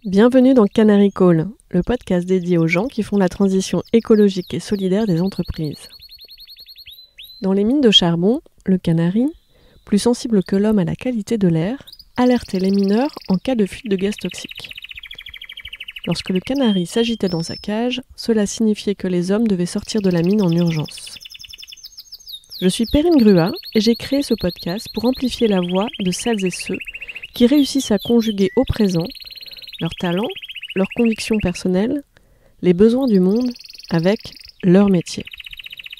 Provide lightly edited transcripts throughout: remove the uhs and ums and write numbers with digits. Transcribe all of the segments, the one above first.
Bienvenue dans Canary Call, le podcast dédié aux gens qui font la transition écologique et solidaire des entreprises. Dans les mines de charbon, le canari, plus sensible que l'homme à la qualité de l'air, alertait les mineurs en cas de fuite de gaz toxiques. Lorsque le canari s'agitait dans sa cage, cela signifiait que les hommes devaient sortir de la mine en urgence. Je suis Perrine Grua et j'ai créé ce podcast pour amplifier la voix de celles et ceux qui réussissent à conjuguer au présent leurs talents, leurs convictions personnelles, les besoins du monde avec leur métier.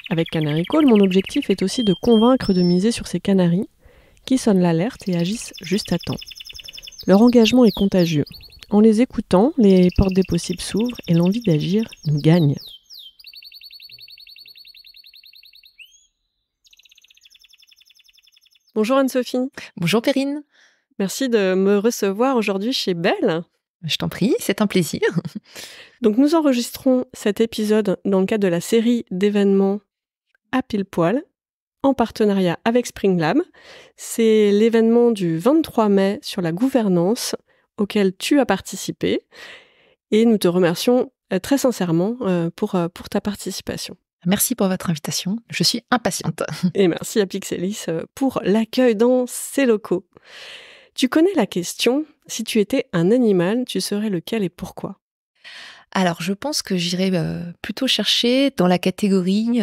Avec Canary Call, mon objectif est aussi de convaincre de miser sur ces canaris qui sonnent l'alerte et agissent juste à temps. Leur engagement est contagieux. En les écoutant, les portes des possibles s'ouvrent et l'envie d'agir nous gagne. Bonjour Anne-Sophie. Bonjour Perrine. Merci de me recevoir aujourd'hui chez Belle. Je t'en prie, c'est un plaisir. Donc nous enregistrons cet épisode dans le cadre de la série d'événements à pile poil, en partenariat avec Spring Lab. C'est l'événement du 23 mai sur la gouvernance auquel tu as participé et nous te remercions très sincèrement pour ta participation. Merci pour votre invitation, je suis impatiente. Et merci à Pixelis pour l'accueil dans ses locaux. Tu connais la question, si tu étais un animal, tu serais lequel et pourquoi ? Alors, je pense que j'irais plutôt chercher dans la catégorie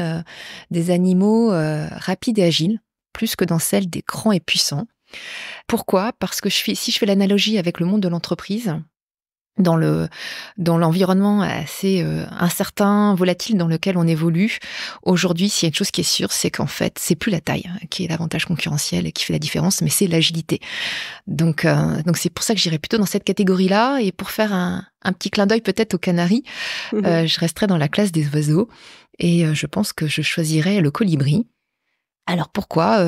des animaux rapides et agiles, plus que dans celle des grands et puissants. Pourquoi ? Parce que si je fais l'analogie avec le monde de l'entreprise, dans l'environnement assez incertain, volatile dans lequel on évolue, aujourd'hui, s'il y a une chose qui est sûre, c'est qu'en fait, c'est plus la taille qui est l'avantage concurrentiel et qui fait la différence, mais c'est l'agilité. Donc c'est pour ça que j'irais plutôt dans cette catégorie-là. Et pour faire un petit clin d'œil peut-être aux canaris, je resterais dans la classe des oiseaux et je pense que je choisirais le colibri. Alors pourquoi ?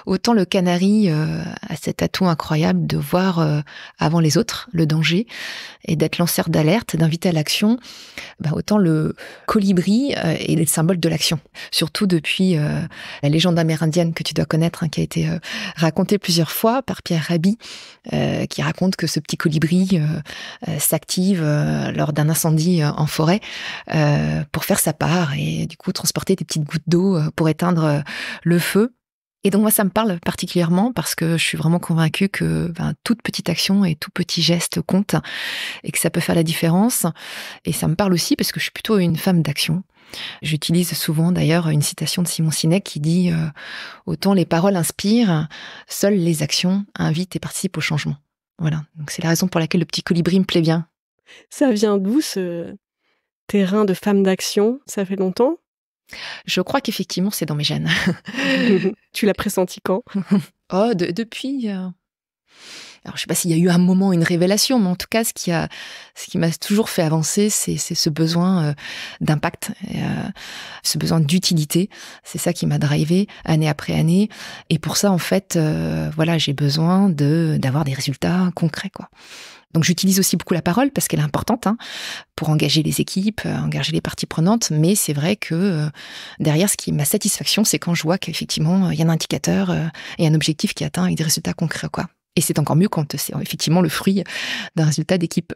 Autant le canari a cet atout incroyable de voir avant les autres le danger et d'être lanceur d'alerte, d'inviter à l'action, autant le colibri est le symbole de l'action. Surtout depuis la légende amérindienne que tu dois connaître, qui a été racontée plusieurs fois par Pierre Rabhi, qui raconte que ce petit colibri s'active lors d'un incendie en forêt pour faire sa part et du coup transporter des petites gouttes d'eau pour éteindre le feu. Et donc moi, ça me parle particulièrement parce que je suis vraiment convaincue que toute petite action et tout petit geste compte et que ça peut faire la différence. Et ça me parle aussi parce que je suis plutôt une femme d'action. J'utilise souvent d'ailleurs une citation de Simon Sinek qui dit « Autant les paroles inspirent, seules les actions invitent et participent au changement ». Voilà, donc c'est la raison pour laquelle le petit colibri me plaît bien. Ça vient d'où ce terrain de femme d'action ? Ça fait longtemps ? Je crois qu'effectivement, c'est dans mes gènes. Tu l'as pressenti quand ? Depuis... Alors, je sais pas s'il y a eu un moment, une révélation, mais en tout cas, ce qui m'a toujours fait avancer, c'est ce besoin d'impact, ce besoin d'utilité. C'est ça qui m'a drivé année après année. Et pour ça, en fait, j'ai besoin d'avoir des résultats concrets, quoi. Donc, j'utilise aussi beaucoup la parole parce qu'elle est importante pour engager les équipes, engager les parties prenantes. Mais c'est vrai que derrière, ma satisfaction, c'est quand je vois qu'effectivement, il y a un indicateur et un objectif qui est atteint avec des résultats concrets, quoi. Et c'est encore mieux quand c'est effectivement le fruit d'un résultat d'équipe.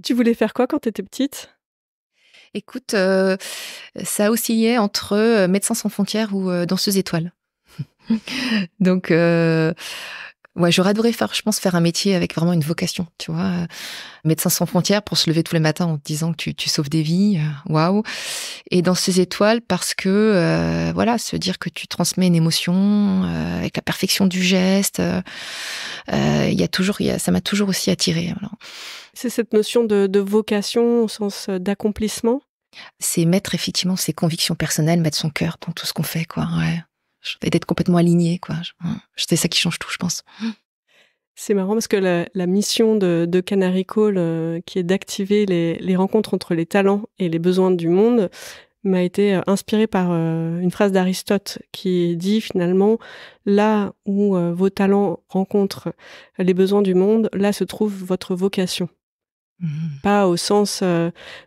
Tu voulais faire quoi quand tu étais petite ? Écoute, ça oscillait entre Médecins sans frontières ou Danseuse étoile. Donc, j'aurais adoré faire un métier avec vraiment une vocation, tu vois. Médecins sans frontières pour se lever tous les matins en te disant que tu sauves des vies, waouh. Et Danseuse étoile parce que, se dire que tu transmets une émotion avec la perfection du geste, ça m'a toujours aussi attirée. Alors. C'est cette notion de vocation au sens d'accomplissement ? C'est mettre effectivement ses convictions personnelles, mettre son cœur dans tout ce qu'on fait, quoi, ouais. Et d'être complètement aligné, quoi. C'est ça qui change tout, je pense. C'est marrant parce que la mission de Canary Call, qui est d'activer les rencontres entre les talents et les besoins du monde, m'a été inspirée par une phrase d'Aristote qui dit finalement « Là où vos talents rencontrent les besoins du monde, là se trouve votre vocation ». Pas au sens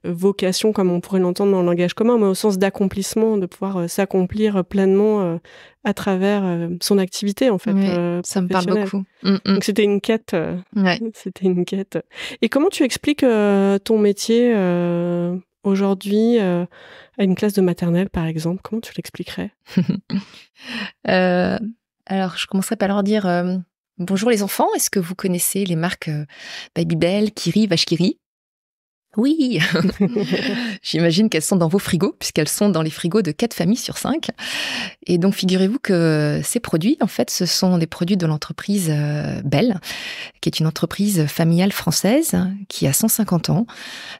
vocation, comme on pourrait l'entendre dans le langage commun, mais au sens d'accomplissement, de pouvoir s'accomplir pleinement à travers son activité, en fait, ça me parle beaucoup. Donc, c'était une quête. C'était une quête. Et comment tu expliques ton métier aujourd'hui à une classe de maternelle, par exemple? Comment tu l'expliquerais? Alors, je commencerai par leur dire bonjour les enfants, est-ce que vous connaissez les marques Babybel, Kiri, Vache qui rit? Oui. J'imagine qu'elles sont dans vos frigos, puisqu'elles sont dans les frigos de 4 familles sur 5. Et donc, figurez-vous que ces produits, en fait, ce sont des produits de l'entreprise Bel, qui est une entreprise familiale française qui a 150 ans.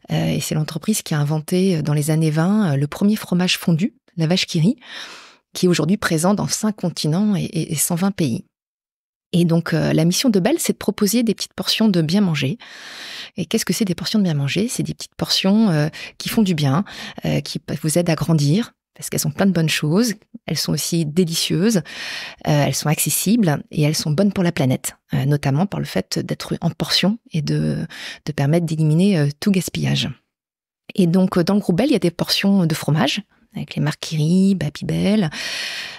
Et c'est l'entreprise qui a inventé, dans les années 20, le premier fromage fondu, la vache qui rit, qui est aujourd'hui présent dans 5 continents et 120 pays. Et donc, la mission de Bel, c'est de proposer des petites portions de bien manger. Et qu'est-ce que c'est des portions de bien manger? C'est des petites portions qui font du bien, qui vous aident à grandir, parce qu'elles sont plein de bonnes choses. Elles sont aussi délicieuses, elles sont accessibles et elles sont bonnes pour la planète, notamment par le fait d'être en portions et de permettre d'éliminer tout gaspillage. Et donc, dans le groupe Bel, il y a des portions de fromage, avec les marques Kiri, Babybel,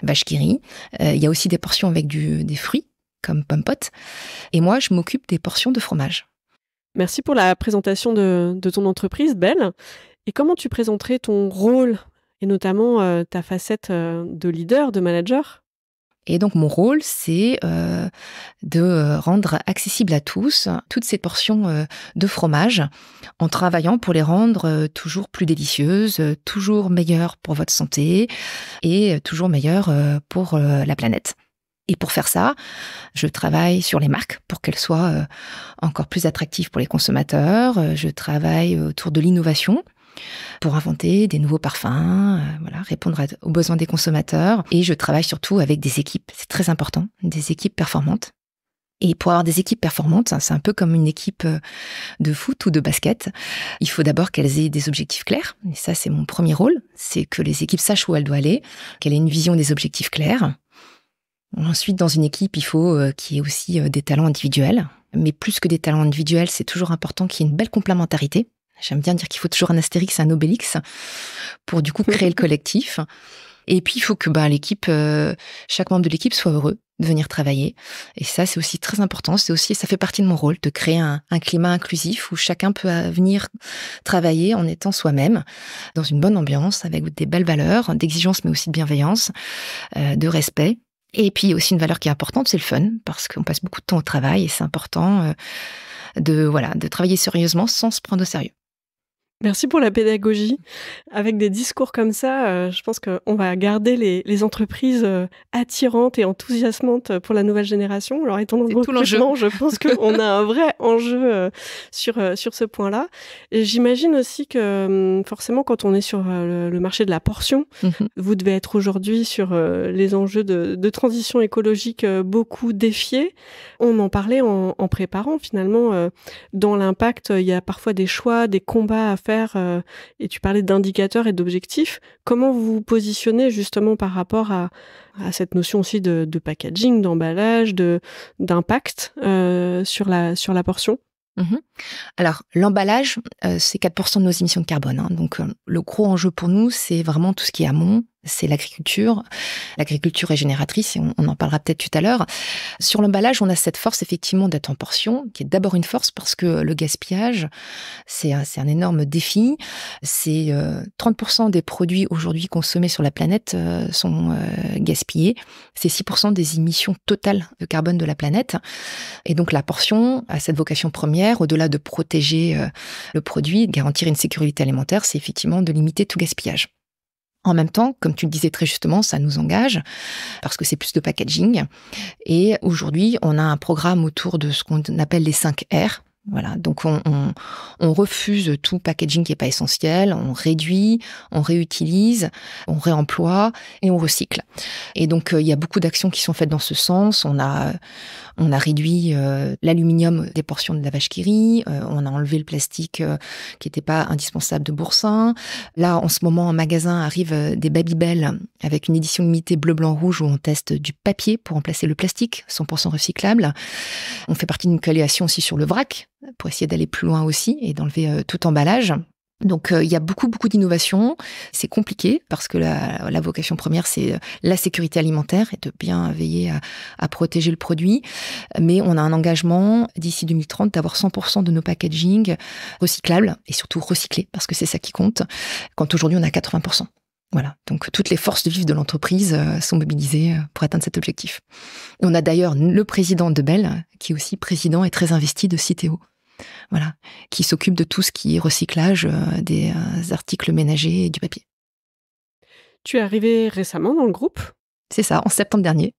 Vache qui rit. Il y a aussi des portions avec des fruits, comme Pompot. Et moi, je m'occupe des portions de fromage. Merci pour la présentation de ton entreprise, Bel. Et comment tu présenterais ton rôle, et notamment ta facette de leader, de manager? Et donc, mon rôle, c'est de rendre accessible à tous toutes ces portions de fromage en travaillant pour les rendre toujours plus délicieuses, toujours meilleures pour votre santé et toujours meilleures pour la planète. Et pour faire ça, je travaille sur les marques pour qu'elles soient encore plus attractives pour les consommateurs. Je travaille autour de l'innovation pour inventer des nouveaux parfums, répondre aux besoins des consommateurs. Et je travaille surtout avec des équipes, c'est très important, des équipes performantes. Et pour avoir des équipes performantes, c'est un peu comme une équipe de foot ou de basket. Il faut d'abord qu'elles aient des objectifs clairs. Et ça, c'est mon premier rôle. C'est que les équipes sachent où elles doivent aller, qu'elles aient une vision des objectifs clairs. Ensuite, dans une équipe, il faut qu'il y ait aussi des talents individuels. Mais plus que des talents individuels, c'est toujours important qu'il y ait une belle complémentarité. J'aime bien dire qu'il faut toujours un Astérix et un Obélix pour du coup créer le collectif. Et puis, il faut que l'équipe, chaque membre de l'équipe soit heureux de venir travailler. Et ça, c'est aussi très important. Ça fait partie de mon rôle de créer un climat inclusif où chacun peut venir travailler en étant soi-même, dans une bonne ambiance, avec des belles valeurs, d'exigence, mais aussi de bienveillance, de respect. Et puis, aussi une valeur qui est importante, c'est le fun, parce qu'on passe beaucoup de temps au travail et c'est important de travailler sérieusement sans se prendre au sérieux. Merci pour la pédagogie. Avec des discours comme ça, je pense qu'on va garder les entreprises attirantes et enthousiasmantes pour la nouvelle génération. Alors, étant dans le recrutement, je pense qu'on a un vrai enjeu sur ce point-là. Et j'imagine aussi que forcément, quand on est sur le marché de la portion, vous devez être aujourd'hui sur les enjeux de transition écologique beaucoup défiés. On en parlait en préparant finalement. Dans l'impact, il y a parfois des choix, des combats à faire. Et tu parlais d'indicateurs et d'objectifs. Comment vous vous positionnez justement par rapport à cette notion aussi de packaging, d'emballage, d'impact sur la portion? Alors, l'emballage, c'est 4% de nos émissions de carbone. Donc, le gros enjeu pour nous, c'est vraiment tout ce qui est amont, c'est l'agriculture. L'agriculture est génératrice et on en parlera peut-être tout à l'heure. Sur l'emballage, on a cette force effectivement d'être en portion, qui est d'abord une force parce que le gaspillage, c'est un énorme défi. C'est 30% des produits aujourd'hui consommés sur la planète sont gaspillés. C'est 6% des émissions totales de carbone de la planète. Et donc la portion a cette vocation première, au-delà de protéger le produit, de garantir une sécurité alimentaire, c'est effectivement de limiter tout gaspillage. En même temps, comme tu le disais très justement, ça nous engage parce que c'est plus de packaging. Et aujourd'hui, on a un programme autour de ce qu'on appelle les 5 R. Voilà, donc on refuse tout packaging qui n'est pas essentiel, on réduit, on réutilise, on réemploie et on recycle. Et donc il y a beaucoup d'actions qui sont faites dans ce sens. On a On a réduit l'aluminium des portions de la vache qui rit, on a enlevé le plastique qui n'était pas indispensable de Boursin. Là, en ce moment, en magasin, arrivent des Babybel avec une édition limitée bleu, blanc, rouge où on teste du papier pour remplacer le plastique, 100% recyclable. On fait partie d'une coalition aussi sur le vrac pour essayer d'aller plus loin aussi et d'enlever tout emballage. Donc, il y a beaucoup d'innovations. C'est compliqué parce que la vocation première, c'est la sécurité alimentaire et de bien veiller à protéger le produit. Mais on a un engagement d'ici 2030 d'avoir 100% de nos packaging recyclables et surtout recyclés parce que c'est ça qui compte. Quand aujourd'hui, on a 80%. Voilà. Donc, toutes les forces vives de l'entreprise sont mobilisées pour atteindre cet objectif. Et on a d'ailleurs le président de Bell, qui est aussi président et très investi de Citeo. Voilà, qui s'occupe de tout ce qui est recyclage des articles ménagers et du papier. Tu es arrivée récemment dans le groupe ? C'est ça, en septembre dernier.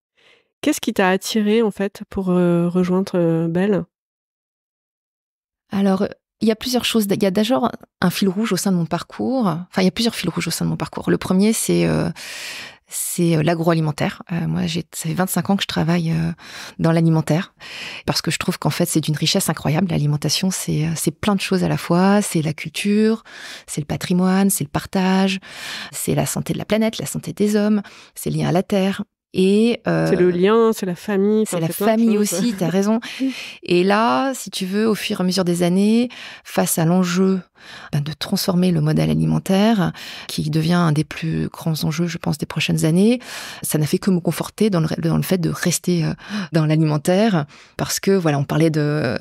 Qu'est-ce qui t'a attirée en fait pour rejoindre Bell ? Alors, il y a plusieurs choses. Il y a d'abord un fil rouge au sein de mon parcours. Enfin, il y a plusieurs fils rouges au sein de mon parcours. Le premier, c'est l'agroalimentaire. Moi, ça fait 25 ans que je travaille dans l'alimentaire parce que je trouve qu'en fait, c'est d'une richesse incroyable. L'alimentation, c'est plein de choses à la fois. C'est la culture, c'est le patrimoine, c'est le partage, c'est la santé de la planète, la santé des hommes, c'est lié à la terre. Et c'est le lien, c'est la famille. C'est la famille aussi, tu as raison. Et là, si tu veux, au fur et à mesure des années, face à l'enjeu de transformer le modèle alimentaire, qui devient un des plus grands enjeux, je pense, des prochaines années, ça n'a fait que me conforter dans le fait de rester dans l'alimentaire, parce que, voilà, on parlait de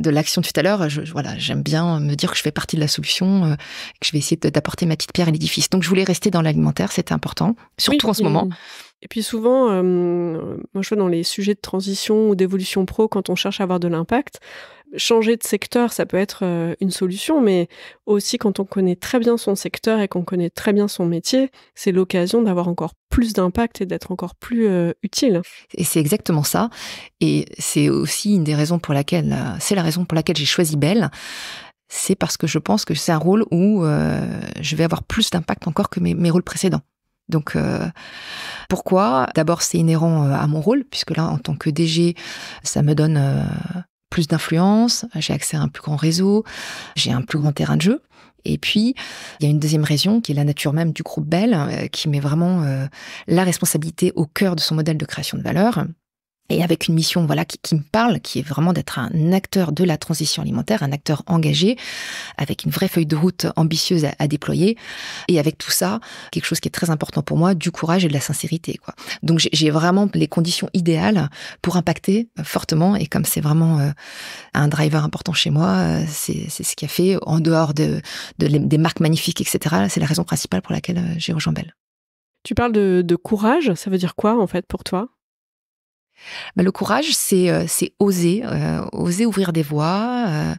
l'action tout à l'heure, j'aime bien me dire que je fais partie de la solution, que je vais essayer d'apporter ma petite pierre à l'édifice. Donc, je voulais rester dans l'alimentaire, c'était important, surtout en ce moment. Et puis souvent, moi je vois dans les sujets de transition ou d'évolution pro, quand on cherche à avoir de l'impact, changer de secteur, ça peut être une solution, mais aussi quand on connaît très bien son secteur et qu'on connaît très bien son métier, c'est l'occasion d'avoir encore plus d'impact et d'être encore plus utile. Et c'est exactement ça. Et c'est aussi une des raisons pour laquelle, c'est la raison pour laquelle j'ai choisi Bell. C'est parce que je pense que c'est un rôle où je vais avoir plus d'impact encore que mes rôles précédents. Donc, pourquoi ? D'abord, c'est inhérent à mon rôle, puisque là, en tant que DG, ça me donne plus d'influence, j'ai accès à un plus grand réseau, j'ai un plus grand terrain de jeu. Et puis, il y a une deuxième raison qui est la nature même du groupe Bell, qui met vraiment la responsabilité au cœur de son modèle de création de valeur. Et avec une mission qui me parle, qui est vraiment d'être un acteur de la transition alimentaire, un acteur engagé, avec une vraie feuille de route ambitieuse à déployer. Et avec tout ça, quelque chose qui est très important pour moi, du courage et de la sincérité, quoi. Donc j'ai vraiment les conditions idéales pour impacter fortement. Et comme c'est vraiment un driver important chez moi, c'est ce qui a fait, en dehors des marques magnifiques, etc., c'est la raison principale pour laquelle j'ai rejoint Bell. Tu parles de courage, ça veut dire quoi en fait pour toi ? Le courage, c'est oser ouvrir des voies,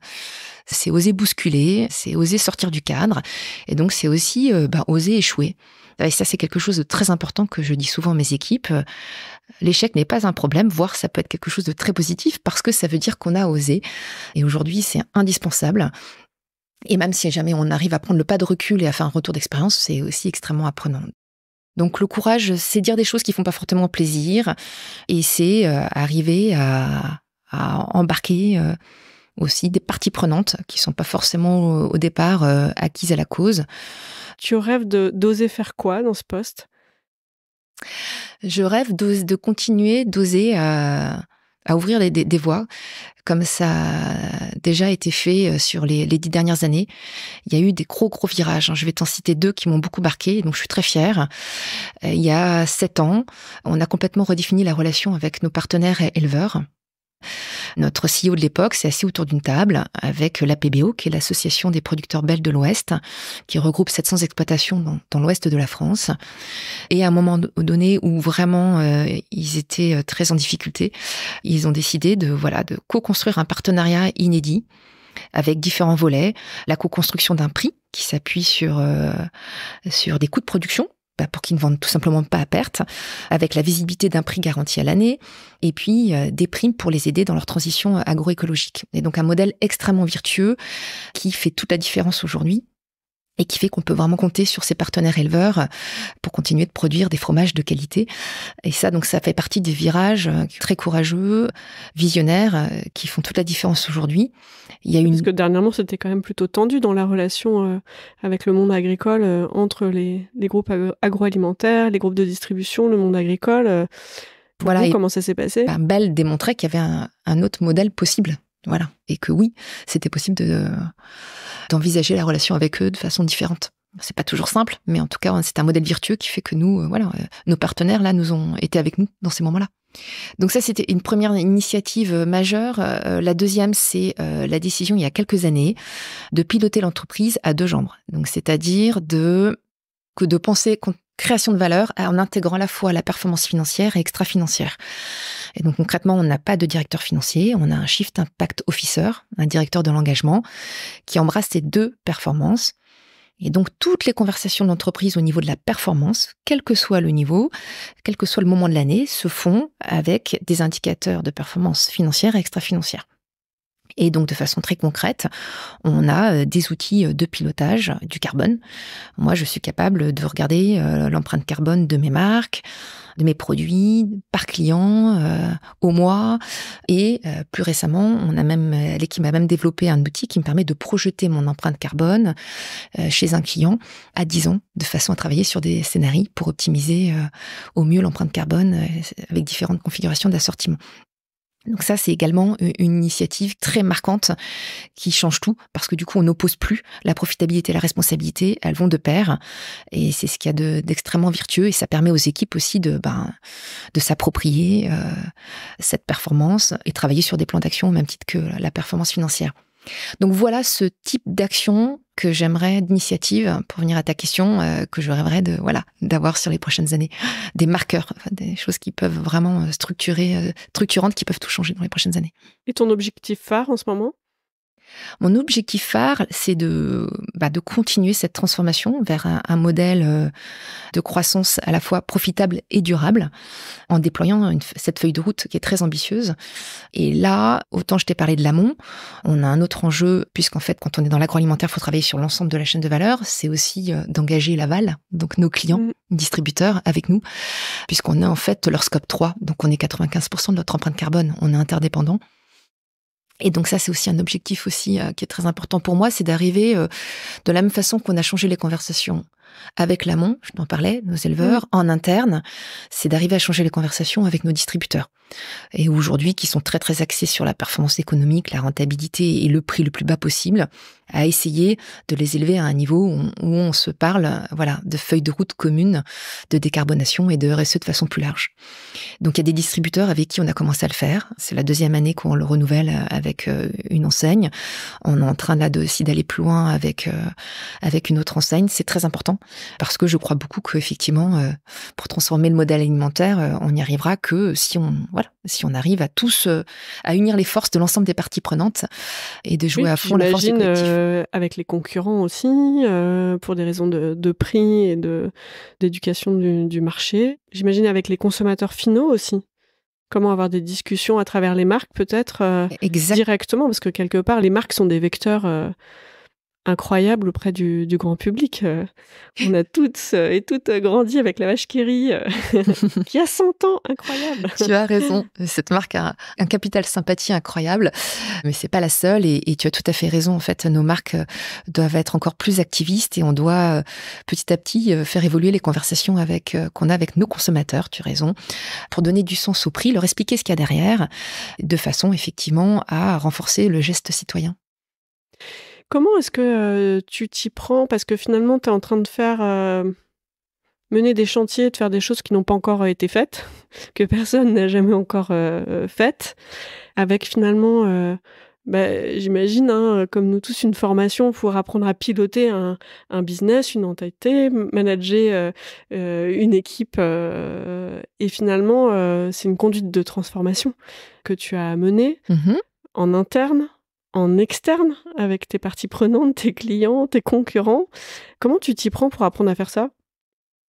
c'est oser bousculer, c'est oser sortir du cadre, et donc c'est aussi oser échouer. Et ça, c'est quelque chose de très important que je dis souvent à mes équipes. L'échec n'est pas un problème, voire ça peut être quelque chose de très positif, parce que ça veut dire qu'on a osé. Et aujourd'hui, c'est indispensable. Et même si jamais on arrive à prendre le pas de recul et à faire un retour d'expérience, c'est aussi extrêmement apprenant. Donc le courage, c'est dire des choses qui font pas fortement plaisir, et c'est arriver à embarquer aussi des parties prenantes qui sont pas forcément au départ acquises à la cause. Tu rêves d'oser faire quoi dans ce poste ? Je rêve de continuer d'oser à ouvrir des voies, comme ça a déjà été fait sur les 10 dernières années. Il y a eu des gros virages. Je vais t'en citer 2 qui m'ont beaucoup marqué, donc je suis très fière. Il y a 7 ans, on a complètement redéfini la relation avec nos partenaires éleveurs. Notre CEO de l'époque s'est assis autour d'une table avec l'APBO, qui est l'association des producteurs belges de l'Ouest, qui regroupe 700 exploitations dans l'Ouest de la France. Et à un moment donné où vraiment ils étaient très en difficulté, ils ont décidé de co-construire un partenariat inédit avec différents volets. La co-construction d'un prix qui s'appuie sur des coûts de production, pour qu'ils ne vendent tout simplement pas à perte, avec la visibilité d'un prix garanti à l'année, et puis des primes pour les aider dans leur transition agroécologique. Et donc un modèle extrêmement vertueux qui fait toute la différence aujourd'hui. et qui fait qu'on peut vraiment compter sur ses partenaires éleveurs pour continuer de produire des fromages de qualité. Et ça, donc, ça fait partie des virages très courageux, visionnaires, qui font toute la différence aujourd'hui. Parce que dernièrement, c'était quand même plutôt tendu dans la relation avec le monde agricole, entre les groupes agroalimentaires, les groupes de distribution, le monde agricole. Pour vous, comment ça s'est passé ? Bell démontrait qu'il y avait un autre modèle possible. Voilà. Et que oui, c'était possible d'envisager la relation avec eux de façon différente. C'est pas toujours simple, mais en tout cas, c'est un modèle vertueux qui fait que nous, nos partenaires, là, nous ont été avec nous dans ces moments-là. Donc ça, c'était une première initiative majeure. La deuxième, c'est la décision, il y a quelques années, de piloter l'entreprise à 2 jambes. Donc, c'est-à-dire de penser création de valeur en intégrant à la fois la performance financière et extra-financière. Et donc concrètement, on n'a pas de directeur financier, on a un Chief Impact Officer, un directeur de l'engagement, qui embrasse ces 2 performances. Et donc toutes les conversations d'entreprise au niveau de la performance, quel que soit le niveau, quel que soit le moment de l'année, se font avec des indicateurs de performance financière et extra-financière. Et donc, de façon très concrète, on a des outils de pilotage du carbone. Moi, je suis capable de regarder l'empreinte carbone de mes marques, de mes produits, par client, au mois. Et plus récemment, l'équipe a même développé un outil qui me permet de projeter mon empreinte carbone chez un client à 10 ans, de façon à travailler sur des scénarios pour optimiser au mieux l'empreinte carbone avec différentes configurations d'assortiment. Donc ça, c'est également une initiative très marquante qui change tout, parce que du coup, on n'oppose plus la profitabilité et la responsabilité, elles vont de pair, et c'est ce qu'il y a d'extrêmement vertueux, et ça permet aux équipes aussi de s'approprier cette performance et travailler sur des plans d'action au même titre que la performance financière. Donc voilà ce type d'action que j'aimerais, d'initiative, pour venir à ta question, que je rêverais d'avoir sur les prochaines années. Des marqueurs, des choses qui peuvent vraiment structurantes, qui peuvent tout changer dans les prochaines années. Et ton objectif phare en ce moment ? Mon objectif phare, c'est de continuer cette transformation vers un modèle de croissance à la fois profitable et durable, en déployant cette feuille de route qui est très ambitieuse. Et là, autant je t'ai parlé de l'amont, on a un autre enjeu, puisqu'en fait, quand on est dans l'agroalimentaire, il faut travailler sur l'ensemble de la chaîne de valeur, c'est aussi d'engager l'aval, donc nos clients, distributeurs avec nous, puisqu'on est en fait leur scope 3, donc on est 95% de notre empreinte carbone, on est interdépendant. Et donc ça, c'est aussi un objectif aussi qui est très important pour moi, c'est d'arriver de la même façon qu'on a changé les conversations avec l'amont, je t'en parlais, nos éleveurs, en interne, c'est d'arriver à changer les conversations avec nos distributeurs. Et aujourd'hui, qui sont très très axés sur la performance économique, la rentabilité et le prix le plus bas possible, à essayer de les élever à un niveau où on se parle de feuilles de route communes, de décarbonation et de RSE de façon plus large. Donc il y a des distributeurs avec qui on a commencé à le faire. C'est la 2e année qu'on le renouvelle avec une enseigne. On est en train là aussi d'aller plus loin avec une autre enseigne. C'est très important parce que je crois beaucoup qu'effectivement, pour transformer le modèle alimentaire, on n'y arrivera que si on arrive à tous à unir les forces de l'ensemble des parties prenantes et de jouer à fond la force du collectif. Avec les concurrents aussi, pour des raisons de prix et d'éducation du marché. J'imagine avec les consommateurs finaux aussi. Comment avoir des discussions à travers les marques peut-être directement, parce que quelque part, les marques sont des vecteurs incroyable auprès du grand public. On a toutes et toutes grandi avec la vache qui rit, qui a 100 ans, incroyable. Tu as raison, cette marque a un capital sympathie incroyable, mais c'est pas la seule et tu as tout à fait raison. En fait, nos marques doivent être encore plus activistes et on doit petit à petit faire évoluer les conversations qu'on a avec nos consommateurs, tu as raison, pour donner du sens au prix, leur expliquer ce qu'il y a derrière, de façon effectivement à renforcer le geste citoyen. Comment est-ce que tu t'y prends ? Parce que finalement, tu es en train de mener des chantiers, de faire des choses qui n'ont pas encore été faites, que personne n'a jamais encore faites, avec finalement, j'imagine, comme nous tous, une formation pour apprendre à piloter un business, une entité, manager une équipe. Et finalement, c'est une conduite de transformation que tu as menée en interne, en externe, avec tes parties prenantes, tes clients, tes concurrents. Comment tu t'y prends pour apprendre à faire ça ?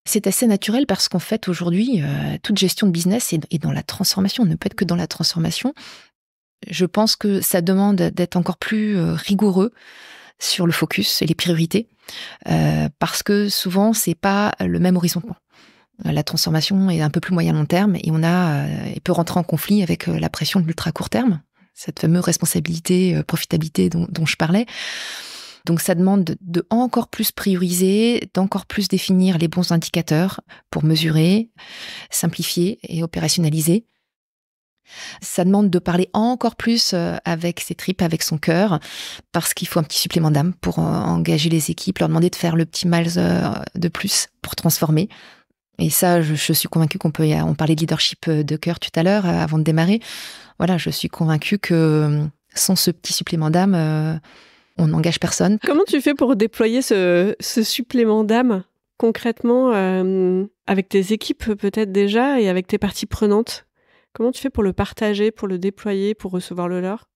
C'est assez naturel parce qu'en fait, aujourd'hui, toute gestion de business est dans la transformation. On ne peut être que dans la transformation. Je pense que ça demande d'être encore plus rigoureux sur le focus et les priorités. parce que souvent, c'est pas le même horizon de temps. La transformation est un peu plus moyen-long terme et et peut rentrer en conflit avec la pression de l'ultra court terme, cette fameuse responsabilité, profitabilité dont je parlais. Donc, ça demande de encore plus prioriser, d'encore plus définir les bons indicateurs pour mesurer, simplifier et opérationnaliser. Ça demande de parler encore plus avec ses tripes, avec son cœur, parce qu'il faut un petit supplément d'âme pour engager les équipes, leur demander de faire le petit miles de plus pour transformer. Et ça, je suis convaincue on parlait de leadership de cœur tout à l'heure, avant de démarrer. Voilà, je suis convaincue que sans ce petit supplément d'âme, on n'engage personne. Comment tu fais pour déployer ce supplément d'âme concrètement avec tes équipes peut-être déjà et avec tes parties prenantes? Comment tu fais pour le partager, pour le déployer, pour recevoir le leur?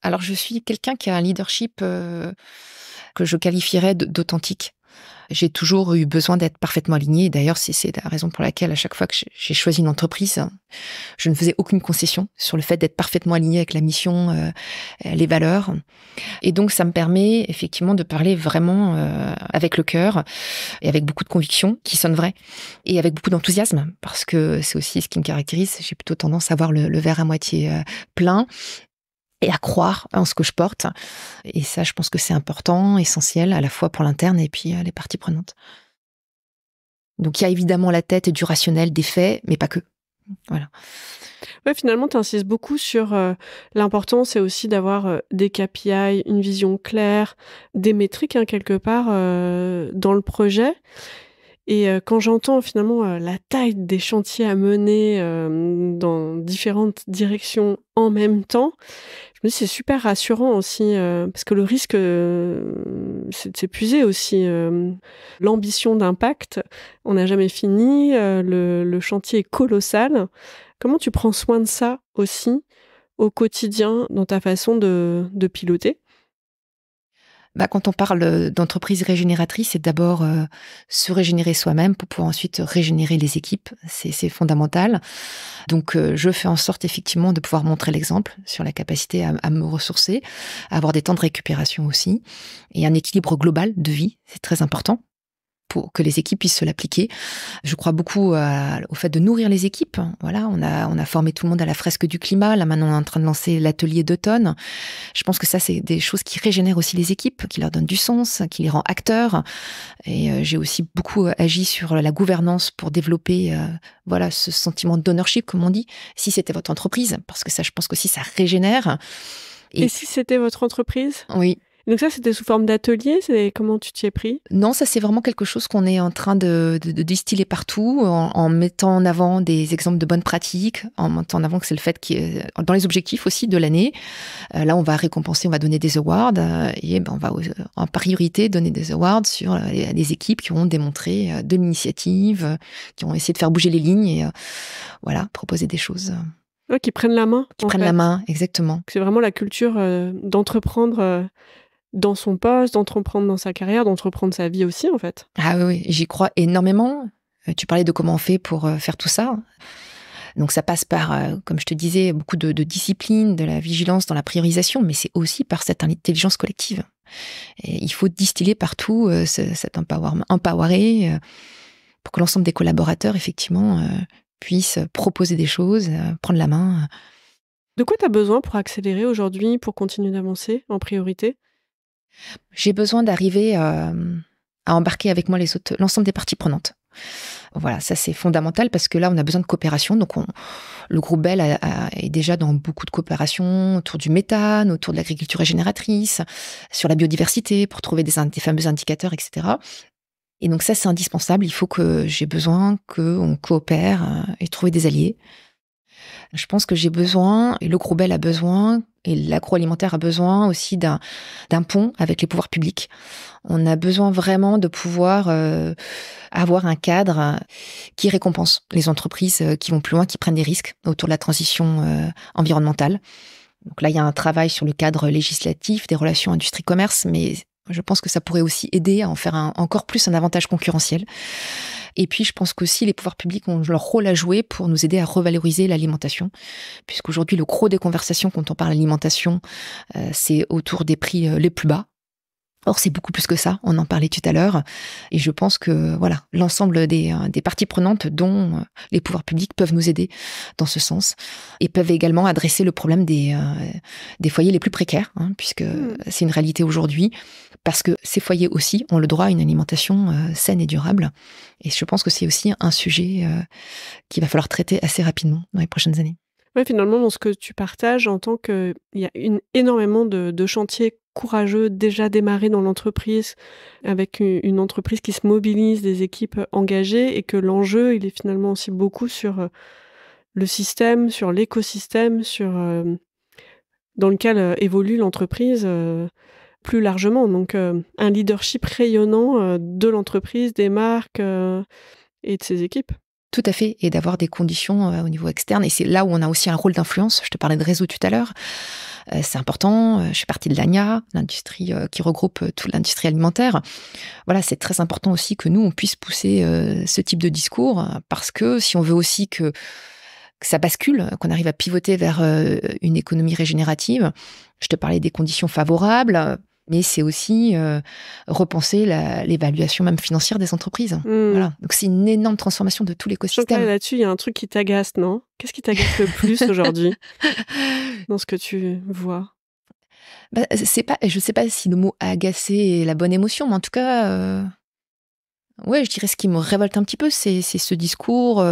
Alors, je suis quelqu'un qui a un leadership que je qualifierais d'authentique. J'ai toujours eu besoin d'être parfaitement alignée. D'ailleurs, c'est la raison pour laquelle, à chaque fois que j'ai choisi une entreprise, je ne faisais aucune concession sur le fait d'être parfaitement alignée avec la mission, les valeurs. Et donc, ça me permet effectivement de parler vraiment avec le cœur et avec beaucoup de conviction qui sonne vrai et avec beaucoup d'enthousiasme, parce que c'est aussi ce qui me caractérise. J'ai plutôt tendance à voir le verre à moitié plein et à croire en ce que je porte. Et ça, je pense que c'est important, essentiel, à la fois pour l'interne et puis les parties prenantes. Donc, il y a évidemment la tête et du rationnel, des faits, mais pas que. Voilà. Ouais, finalement, tu insistes beaucoup sur l'importance, c'est aussi d'avoir des KPI, une vision claire, des métriques, quelque part, dans le projet. Et quand j'entends finalement la taille des chantiers à mener dans différentes directions en même temps, je me dis c'est super rassurant aussi, parce que le risque, c'est de s'épuiser aussi. L'ambition d'impact, on n'a jamais fini, le chantier est colossal. Comment tu prends soin de ça aussi au quotidien dans ta façon de piloter? Quand on parle d'entreprise régénératrice, c'est d'abord se régénérer soi-même pour pouvoir ensuite régénérer les équipes. C'est fondamental. Donc, je fais en sorte effectivement de pouvoir montrer l'exemple sur la capacité à me ressourcer, à avoir des temps de récupération aussi, et un équilibre global de vie, c'est très important pour que les équipes puissent se l'appliquer. Je crois beaucoup au fait de nourrir les équipes. Voilà, on a formé tout le monde à la fresque du climat. Là, maintenant, on est en train de lancer l'atelier d'automne. Je pense que ça, c'est des choses qui régénèrent aussi les équipes, qui leur donnent du sens, qui les rend acteurs. Et j'ai aussi beaucoup agi sur la gouvernance pour développer ce sentiment d'ownership, comme on dit, si c'était votre entreprise. Parce que ça, je pense qu'aussi, ça régénère. Et si c'était votre entreprise? Oui. Donc ça, c'était sous forme d'atelier? Comment tu t'y es pris? Non, ça, c'est vraiment quelque chose qu'on est en train de distiller partout, en mettant en avant des exemples de bonnes pratiques, en mettant en avant que c'est le fait dans les objectifs aussi de l'année. Là, on va récompenser, on va donner des awards, et on va en priorité donner des awards sur les équipes qui ont démontré de l'initiative, qui ont essayé de faire bouger les lignes et proposer des choses. Ouais, qui prennent la main. Qui prennent la main, exactement. C'est vraiment la culture d'entreprendre dans son poste, d'entreprendre dans sa carrière, d'entreprendre sa vie aussi, en fait. Ah oui, j'y crois énormément. Tu parlais de comment on fait pour faire tout ça. Donc ça passe par, comme je te disais, beaucoup de discipline, de la vigilance dans la priorisation, mais c'est aussi par cette intelligence collective. Et il faut distiller partout cet empowerer pour que l'ensemble des collaborateurs, effectivement, puissent proposer des choses, prendre la main. De quoi tu as besoin pour accélérer aujourd'hui, pour continuer d'avancer en priorité? J'ai besoin d'arriver à embarquer avec moi l'ensemble des parties prenantes. Voilà, ça c'est fondamental parce que là, on a besoin de coopération. Donc, le groupe Bell est déjà dans beaucoup de coopération autour du méthane, autour de l'agriculture régénératrice, sur la biodiversité, pour trouver des fameux indicateurs, etc. Et donc ça, c'est indispensable. J'ai besoin qu'on coopère et trouver des alliés. Je pense que j'ai besoin, et le groupe Bell a besoin, et l'agroalimentaire a besoin aussi d'un pont avec les pouvoirs publics. On a besoin vraiment de pouvoir avoir un cadre qui récompense les entreprises qui vont plus loin, qui prennent des risques autour de la transition environnementale. Donc là, il y a un travail sur le cadre législatif des relations industrie-commerce, mais je pense que ça pourrait aussi aider à en faire encore plus un avantage concurrentiel. Et puis, je pense qu'aussi les pouvoirs publics ont leur rôle à jouer pour nous aider à revaloriser l'alimentation. Puisqu'aujourd'hui, le gros des conversations quand on parle d'alimentation, c'est autour des prix les plus bas. Or, c'est beaucoup plus que ça, on en parlait tout à l'heure. Et je pense que voilà, l'ensemble des parties prenantes, dont les pouvoirs publics, peuvent nous aider dans ce sens. Et peuvent également adresser le problème des foyers les plus précaires, puisque c'est une réalité aujourd'hui. Parce que ces foyers aussi ont le droit à une alimentation saine et durable. Et je pense que c'est aussi un sujet qu'il va falloir traiter assez rapidement dans les prochaines années. Oui, finalement, dans ce que tu partages, en tant qu'il y a énormément de chantiers courageux déjà démarrés dans l'entreprise, avec une entreprise qui se mobilise, des équipes engagées, et que l'enjeu, il est finalement aussi beaucoup sur le système, sur l'écosystème, dans lequel évolue l'entreprise plus largement. Donc, un leadership rayonnant de l'entreprise, des marques et de ses équipes. Tout à fait, et d'avoir des conditions au niveau externe. Et c'est là où on a aussi un rôle d'influence. Je te parlais de réseau tout à l'heure. C'est important. Je fais partie de l'ANIA, l'industrie qui regroupe toute l'industrie alimentaire. Voilà, c'est très important aussi que nous, on puisse pousser ce type de discours, parce que si on veut aussi que ça bascule, qu'on arrive à pivoter vers une économie régénérative, je te parlais des conditions favorables, mais c'est aussi repenser l'évaluation même financière des entreprises. Voilà. Donc c'est une énorme transformation de tout l'écosystème. Là-dessus, il y a un truc qui t'agace, non? Qu'est-ce qui t'agace le plus aujourd'hui dans ce que tu vois? Je sais pas si le mot agacer est la bonne émotion, mais en tout cas, ouais, je dirais ce qui me révolte un petit peu, c'est ce discours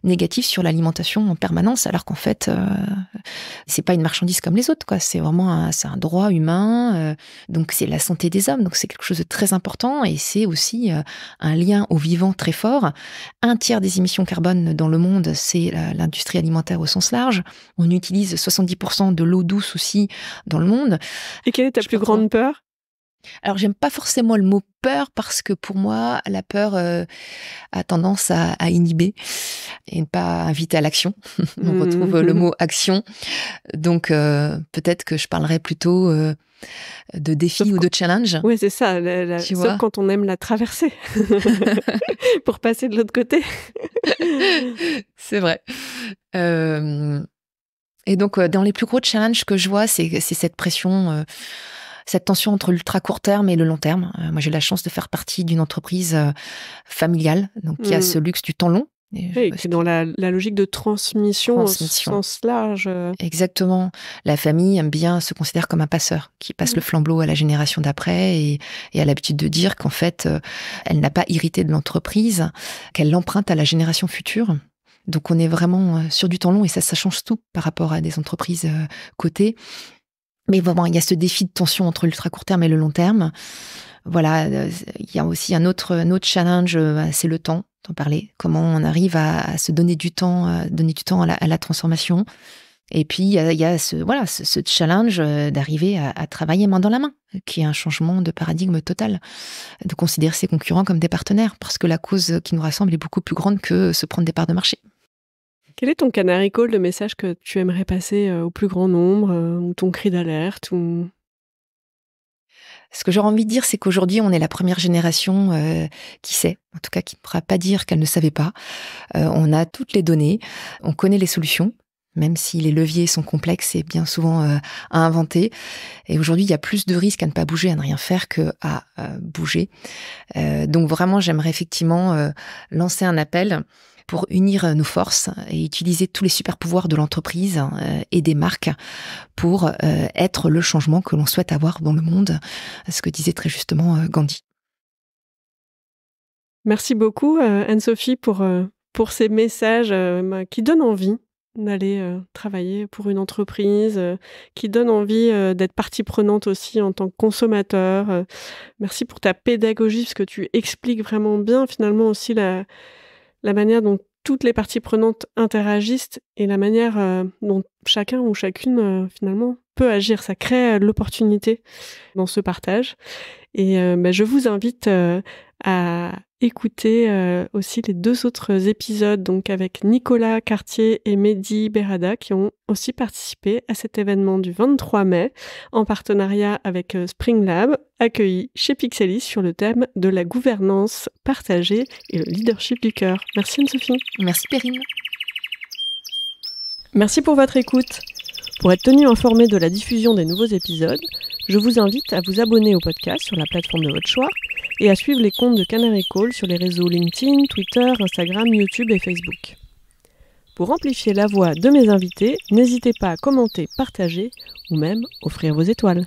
négatif sur l'alimentation en permanence, alors qu'en fait, c'est pas une marchandise comme les autres, quoi. C'est vraiment c'est un droit humain, donc c'est la santé des hommes, donc c'est quelque chose de très important, et c'est aussi un lien au vivant très fort. 1/3 des émissions carbone dans le monde, c'est l'industrie alimentaire au sens large. On utilise 70% de l'eau douce aussi dans le monde. Et quelle est ta plus grande peur? Alors, j'aime pas forcément le mot peur, parce que pour moi, la peur a tendance à inhiber et ne pas inviter à l'action. On retrouve le mot action. Donc, peut-être que je parlerais plutôt de défi ou de challenge. Oui, c'est ça. Sauf quand on aime la traverser pour passer de l'autre côté. C'est vrai. Et donc, dans les plus gros challenges que je vois, c'est cette pression... cette tension entre l'ultra court terme et le long terme. Moi, j'ai la chance de faire partie d'une entreprise familiale, donc qui a ce luxe du temps long. Oui, c'est dans la logique de transmission au sens large. Exactement. La famille aime bien se considérer comme un passeur qui passe le flambeau à la génération d'après, et a l'habitude de dire qu'en fait, elle n'a pas hérité de l'entreprise, qu'elle l'emprunte à la génération future. Donc, on est vraiment sur du temps long, et ça change tout par rapport à des entreprises cotées. Mais vraiment, il y a ce défi de tension entre l'ultra court terme et le long terme. Voilà, il y a aussi un autre challenge, c'est le temps, t'en parlais. Comment on arrive à se donner du temps, à la transformation. Et puis, il y a ce challenge d'arriver à travailler main dans la main, qui est un changement de paradigme total, de considérer ses concurrents comme des partenaires, parce que la cause qui nous rassemble est beaucoup plus grande que se prendre des parts de marché. Quel est ton canary call de message que tu aimerais passer au plus grand nombre, ou ton cri d'alerte Ce que j'aurais envie de dire, c'est qu'aujourd'hui, on est la première génération qui sait, en tout cas qui ne pourra pas dire qu'elle ne savait pas. On a toutes les données, on connaît les solutions, même si les leviers sont complexes et bien souvent à inventer. Et aujourd'hui, il y a plus de risques à ne pas bouger, à ne rien faire, qu'à bouger. Donc vraiment, j'aimerais effectivement lancer un appel pour unir nos forces et utiliser tous les super pouvoirs de l'entreprise et des marques pour être le changement que l'on souhaite avoir dans le monde, ce que disait très justement Gandhi. Merci beaucoup Anne-Sophie pour ces messages qui donnent envie d'aller travailler pour une entreprise, qui donnent envie d'être partie prenante aussi en tant que consommateur. Merci pour ta pédagogie, parce que tu expliques vraiment bien finalement aussi la manière dont toutes les parties prenantes interagissent et la manière dont chacun ou chacune finalement peut agir. Ça crée l'opportunité dans ce partage. Et je vous invite à écouter aussi les 2 autres épisodes, donc avec Nicolas Cartier et Mehdi Berada, qui ont aussi participé à cet événement du 23 mai, en partenariat avec Spring Lab, accueilli chez Pixelis sur le thème de la gouvernance partagée et le leadership du cœur. Merci Anne-Sophie. Merci Perrine. Merci pour votre écoute. Pour être tenu informé de la diffusion des nouveaux épisodes, Je vous invite à vous abonner au podcast sur la plateforme de votre choix et à suivre les comptes de Canary Call sur les réseaux LinkedIn, Twitter, Instagram, YouTube et Facebook. Pour amplifier la voix de mes invités, n'hésitez pas à commenter, partager ou même offrir vos étoiles.